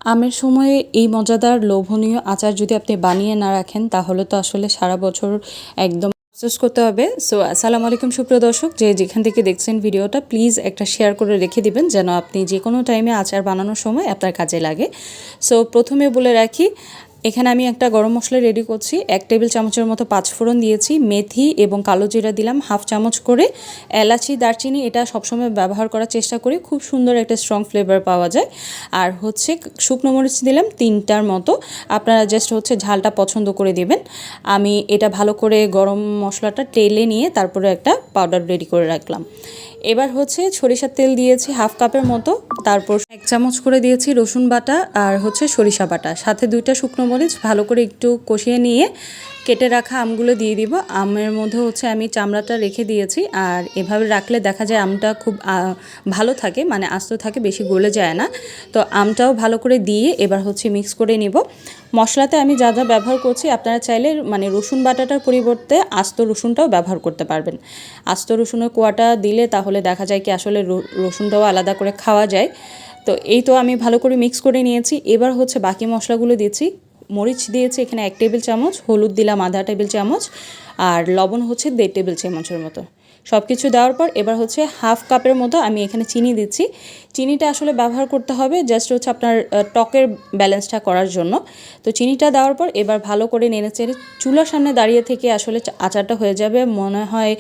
আমের সময়ে এই মজাদার লোভনীয় আচার যদি আপনি বানিয়ে না রাখেন তাহলে তো আসলে সারা বছর একদম আফসোস করতে হবে। সো আসসালামু আলাইকুম সুপ্রিয় দর্শক, যে যেখান থেকে দেখছেন ভিডিওটা প্লিজ একটা শেয়ার করে রেখে দিবেন যেন আপনি যে কোনো টাইমে আচার বানানোর সময় আপনার কাজে লাগে। সো প্রথমে বলে রাখি, এখানে আমি একটা গরম মশলা রেডি করছি। 1 টেবিল চামচের মতো পাঁচফোড়ন দিয়েছি, মেথি এবং কালো জিরা দিলাম হাফ চামচ করে, এলাচি দারচিনি এটা সবসময় ব্যবহার করার চেষ্টা করি, খুব সুন্দর একটা স্ট্রং ফ্লেভার পাওয়া যায়। আর হচ্ছে শুকনো মরিচ দিলাম 3টার মতো, আপনারা জাস্ট হচ্ছে ঝালটা পছন্দ করে দেবেন। আমি এটা ভালো করে গরম মশলাটা টেলে নিয়ে তারপরে একটা পাউডার রেডি করে রাখলাম। এবার হচ্ছে সরিষার তেল দিয়েছি হাফ কাপের মতো, তারপর 1 চামচ করে দিয়েছি রসুন বাটা আর হচ্ছে সরিষা বাটা, সাথে 2টা শুকনো মরিচ ভালো করে একটু কষিয়ে নিয়ে কেটে রাখা আমগুলো দিয়ে দিব। আমের মধ্যে হচ্ছে আমি চামড়াটা রেখে দিয়েছি, আর এভাবে রাখলে দেখা যায় আমটা খুব ভালো থাকে, মানে আস্ত থাকে, বেশি গলে যায় না। তো আমটাও ভালো করে দিয়ে এবার হচ্ছে মিক্স করে নিব। মশলাতে আমি যা যা ব্যবহার করছি আপনারা চাইলে মানে রসুন বাটাটার পরিবর্তে আস্ত রসুনটাও ব্যবহার করতে পারবেন। আস্ত রসুনের কোয়াটা দিলে তাহলে দেখা যায় কি আসলে রসুনটাও আলাদা করে খাওয়া যায়। তো এই তো আমি ভালো করে মিক্স করে নিয়েছি। এবার হচ্ছে বাকি মশলাগুলো দিয়েছি। মরিচ দিয়েছি এখানে 1 টেবিল চামচ, হলুদ দিলাম আধা টেবিল চামচ, আর লবণ হচ্ছে 1.5 টেবিল চামচের মতো। সব কিছু দেওয়ার পর এবার হচ্ছে হাফ কাপের মতো আমি এখানে চিনি দিচ্ছি। চিনিটা আসলে ব্যবহার করতে হবে জাস্ট হচ্ছে আপনার টকের ব্যালেন্সটা করার জন্য। তো চিনিটা দেওয়ার পর এবার ভালো করে নেড়েচেড়ে চুলার সামনে দাঁড়িয়ে থেকে আসলে আচারটা হয়ে যাবে মনে হয়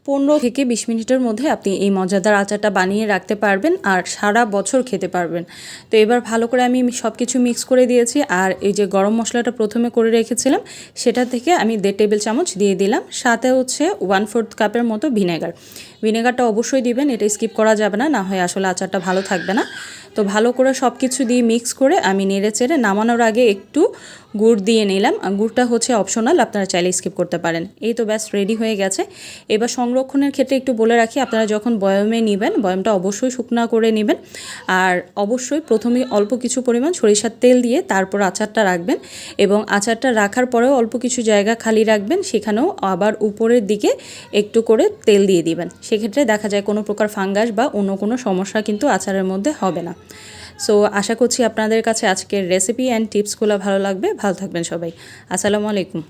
15 থেকে 20 মিনিটের মধ্যে আপনি এই মজাদার আচারটা বানিয়ে রাখতে পারবেন আর সারা বছর খেতে পারবেন। তো এবার ভালো করে আমি সব কিছু মিক্স করে দিয়েছি, আর এই যে গরম মশলাটা প্রথমে করে রেখেছিলাম সেটা থেকে আমি 1.5 টেবিল চামচ দিয়ে দিলাম, সাথে হচ্ছে 1/4 কাপের মতো ভিনেগারটা অবশ্যই দিবেন, এটা স্কিপ করা যাবে না, না হয় আসলে আচারটা ভালো থাকবে না। তো ভালো করে সব কিছু দিয়ে মিক্স করে আমি নেড়ে চেড়ে নামানোর আগে একটু গুড় দিয়ে নিলাম। গুড়টা হচ্ছে অপশনাল, আপনারা চাইলে স্কিপ করতে পারেন। এই তো ব্যাস রেডি হয়ে গেছে। এবার সংরক্ষণের ক্ষেত্রে একটু বলে রাখি, আপনারা যখন বয়মে নেবেন বয়মটা অবশ্যই শুকনা করে নেবেন, আর অবশ্যই প্রথমে অল্প কিছু পরিমাণ সরিষার তেল দিয়ে তারপর আচারটা রাখবেন, এবং আচারটা রাখার পরেও অল্প কিছু জায়গা খালি রাখবেন, সেখানেও আবার উপরের দিকে একটু করে তেল দিয়ে দিবেন। সেক্ষেত্রে দেখা যায় কোনো প্রকার ফাঙ্গাস বা অন্য কোনো সমস্যা কিন্তু আচারের মধ্যে হবে না। সো আশা করছি আপনাদের কাছে আজকের রেসিপি অ্যান্ড টিপসগুলো ভালো লাগবে। ভালো থাকবেন সবাই। আসসালামু আলাইকুম।